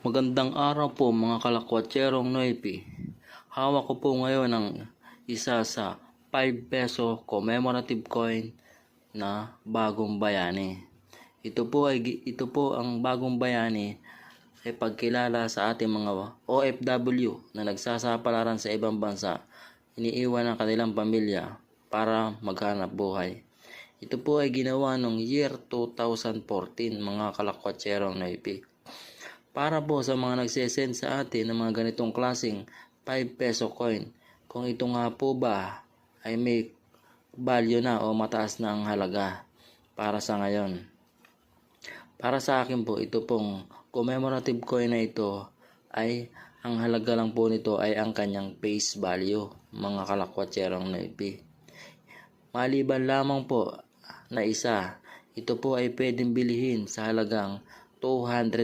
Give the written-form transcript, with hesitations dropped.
Magandang araw po mga kalakwatserong Noipi. Hawak ko po ngayon ang isa sa 5 peso commemorative coin na bagong bayani. Ito po ang bagong bayani ay pagkilala sa ating mga OFW na nagsasapalaran sa ibang bansa. Iniiwan ang kanilang pamilya para maghanap buhay. Ito po ay ginawa noong year 2014 mga kalakwatserong Noipi. Para po sa mga nagsesend sa atin ng mga ganitong klaseng 5 peso coin, kung ito nga po ba ay may value na o mataas na ang halaga para sa ngayon. Para sa akin po, ito pong commemorative coin na ito ay ang halaga lang po nito ay ang kanyang face value, mga kalakwatserong Noipi. Maliban lamang po na isa, ito po ay pwedeng bilihin sa halagang 200